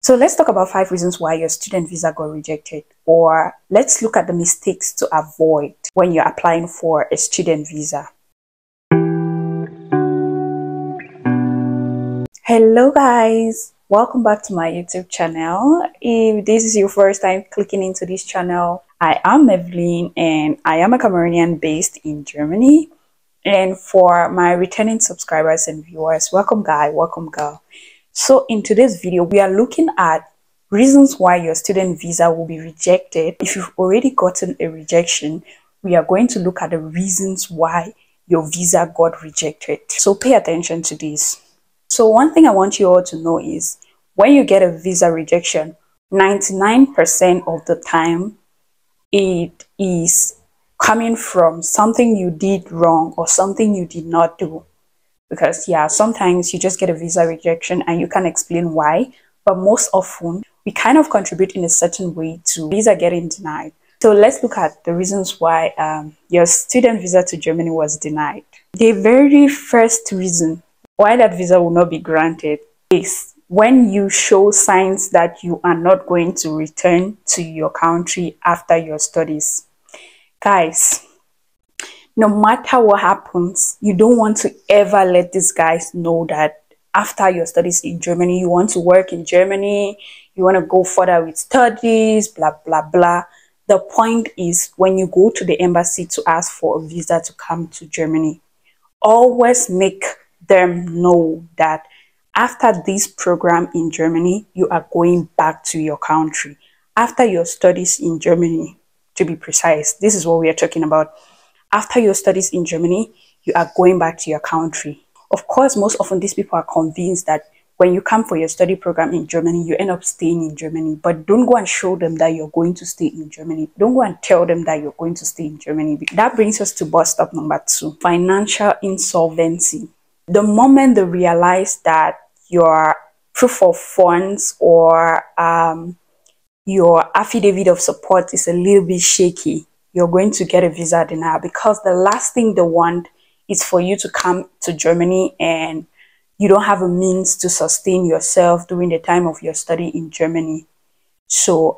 So let's talk about 5 reasons why your student visa got rejected, or let's look at the mistakes to avoid when you're applying for a student visa. Hello guys, welcome back to my YouTube channel. If this is your first time clicking into this channel, I am Meveline and I am a Cameroonian based in Germany. And for my returning subscribers and viewers, welcome guy, welcome girl. So in today's video, we are looking at reasons why your student visa will be rejected. If you've already gotten a rejection, we are going to look at the reasons why your visa got rejected. So pay attention to this. So one thing I want you all to know is when you get a visa rejection, 99% of the time, it is coming from something you did wrong or something you did not do. Because yeah, sometimes you just get a visa rejection and you can't explain why, but most often we kind of contribute in a certain way to visa getting denied. So let's look at the reasons why your student visa to Germany was denied. The very first reason why that visa will not be granted is when you show signs that you are not going to return to your country after your studies. Guys, no matter what happens, you don't want to ever let these guys know that after your studies in Germany, you want to work in Germany, you want to go further with studies, blah, blah, blah. The point is when you go to the embassy to ask for a visa to come to Germany, always make them know that after this program in Germany, you are going back to your country. After your studies in Germany, to be precise, this is what we are talking about. After your studies in Germany, you are going back to your country. Of course, most often these people are convinced that when you come for your study program in Germany, you end up staying in Germany. But don't go and show them that you're going to stay in Germany. Don't go and tell them that you're going to stay in Germany. That brings us to bus stop number 2, financial insolvency. The moment they realize that your proof of funds or your affidavit of support is a little bit shaky, you're going to get a visa denial, because the last thing they want is for you to come to Germany and you don't have a means to sustain yourself during the time of your study in Germany. So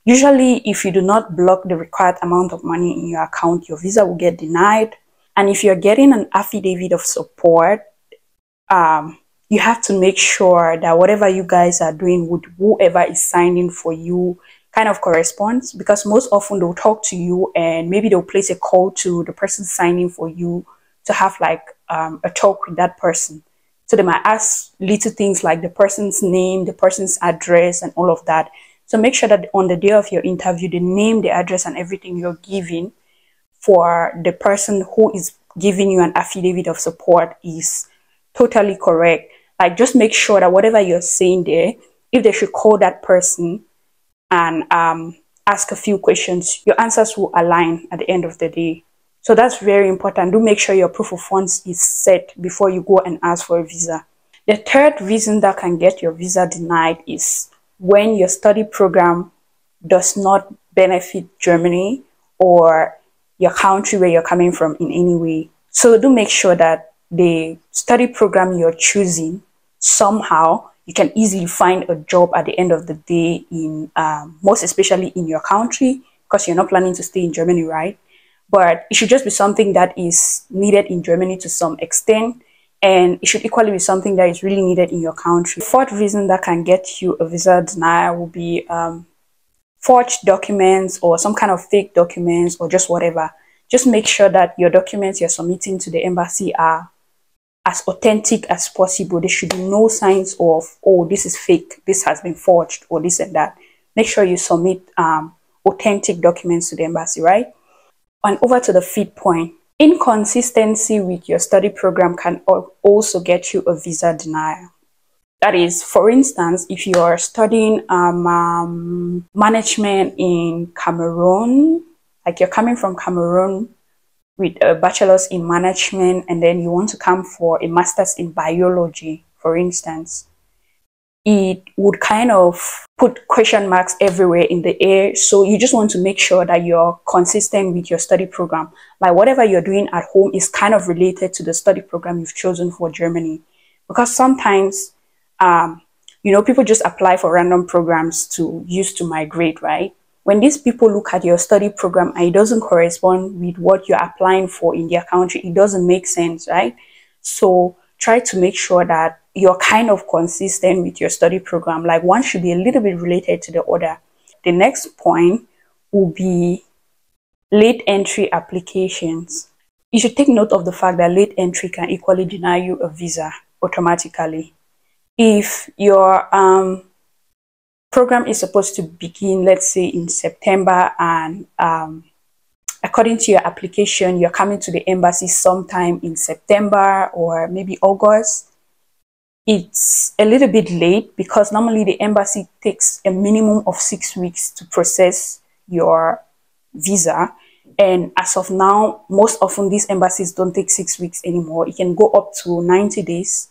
usually if you do not block the required amount of money in your account, your visa will get denied. And if you're getting an affidavit of support, you have to make sure that whatever you guys are doing with whoever is signing for you kind of corresponds, because most often they'll talk to you and maybe they'll place a call to the person signing for you to have like a talk with that person. So they might ask little things like the person's name, the person's address, and all of that. So make sure that on the day of your interview, the name, the address, and everything you're giving for the person who is giving you an affidavit of support is totally correct. Like, just make sure that whatever you're saying there, if they should call that person and ask a few questions, your answers will align at the end of the day. So that's very important. Do make sure your proof of funds is set before you go and ask for a visa. The third reason that can get your visa denied is when your study program does not benefit Germany or your country where you're coming from in any way. So do make sure that the study program you're choosing, somehow you can easily find a job at the end of the day in most especially in your country, because you're not planning to stay in Germany, right? But it should just be something that is needed in Germany to some extent, and it should equally be something that is really needed in your country. The fourth reason that can get you a visa denial will be forged documents or some kind of fake documents or just whatever. Just make sure that your documents you're submitting to the embassy are as authentic as possible. There should be no signs of, oh, this is fake, this has been forged, or this and that. Make sure you submit authentic documents to the embassy, right? And over to the fifth point, inconsistency with your study program can also get you a visa denial. That is, for instance, if you are studying management in Cameroon, like you're coming from Cameroon with a bachelor's in management and then you want to come for a master's in biology, for instance, it would kind of put question marks everywhere in the air. So you just want to make sure that you're consistent with your study program. Like whatever you're doing at home is kind of related to the study program you've chosen for Germany. Because sometimes You know, people just apply for random programs to use to migrate, right? When these people look at your study program and it doesn't correspond with what you're applying for in their country, it doesn't make sense, right? So try to make sure that you're kind of consistent with your study program. Like one should be a little bit related to the other. The next point will be late entry applications. You should take note of the fact that late entry can equally deny you a visa automatically. If your program is supposed to begin, let's say in September, and according to your application, you're coming to the embassy sometime in September or maybe August, it's a little bit late because normally the embassy takes a minimum of 6 weeks to process your visa. And as of now, most often these embassies don't take 6 weeks anymore. It can go up to 90 days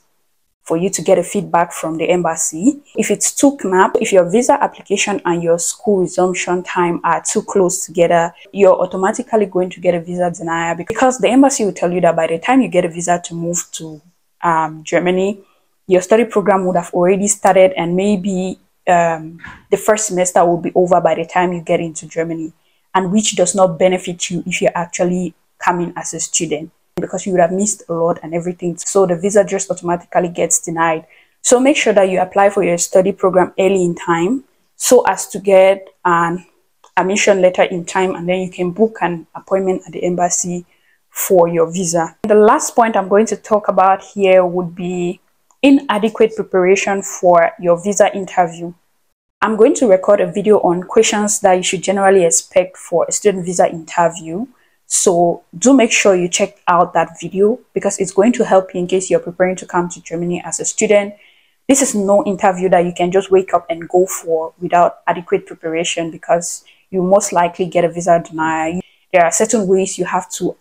for you to get a feedback from the embassy. If it's too snap, if your visa application and your school resumption time are too close together, you're automatically going to get a visa denial because the embassy will tell you that by the time you get a visa to move to Germany, your study program would have already started, and maybe the first semester will be over by the time you get into Germany, and which does not benefit you if you're actually coming as a student, because you would have missed a lot and everything. So the visa just automatically gets denied. So make sure that you apply for your study program early in time so as to get an admission letter in time, and then you can book an appointment at the embassy for your visa. The last point I'm going to talk about here would be inadequate preparation for your visa interview. I'm going to record a video on questions that you should generally expect for a student visa interview. So do make sure you check out that video because it's going to help you in case you're preparing to come to Germany as a student. This is no interview that you can just wake up and go for without adequate preparation, because you most likely get a visa denial. There are certain ways you have to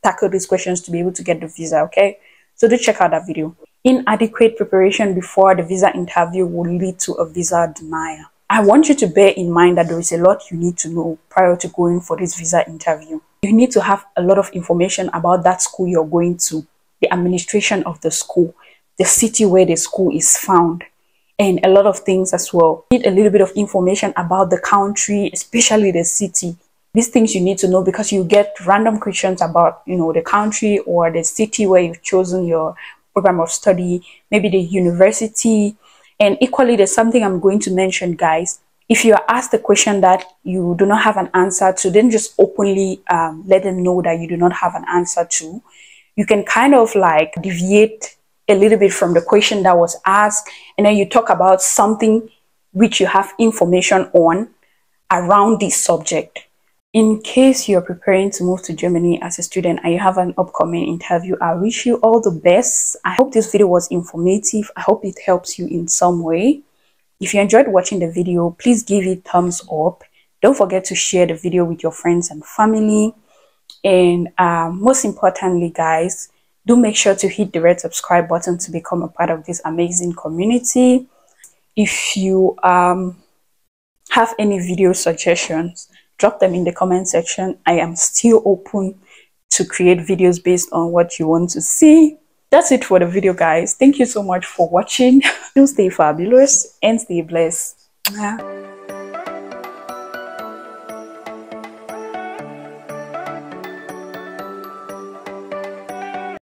tackle these questions to be able to get the visa, okay? So do check out that video. Inadequate preparation before the visa interview will lead to a visa denial. I want you to bear in mind that there is a lot you need to know prior to going for this visa interview. You need to have a lot of information about that school you're going to, the administration of the school, the city where the school is found, and a lot of things as well. You need a little bit of information about the country, especially the city. These things you need to know because you get random questions about, you know, the country or the city where you've chosen your program of study, maybe the university. And equally, there's something I'm going to mention, guys. If you are asked a question that you do not have an answer to, then just openly let them know that you do not have an answer to. You can kind of like deviate a little bit from the question that was asked, and then you talk about something which you have information on around this subject. In case you're preparing to move to Germany as a student and you have an upcoming interview, I wish you all the best. I hope this video was informative. I hope it helps you in some way. If you enjoyed watching the video, please give it thumbs up. Don't forget to share the video with your friends and family. And most importantly, guys, do make sure to hit the red subscribe button to become a part of this amazing community. If you have any video suggestions, drop them in the comment section. I am still open to create videos based on what you want to see. That's it for the video, guys. Thank you so much for watching. Do stay fabulous and stay blessed.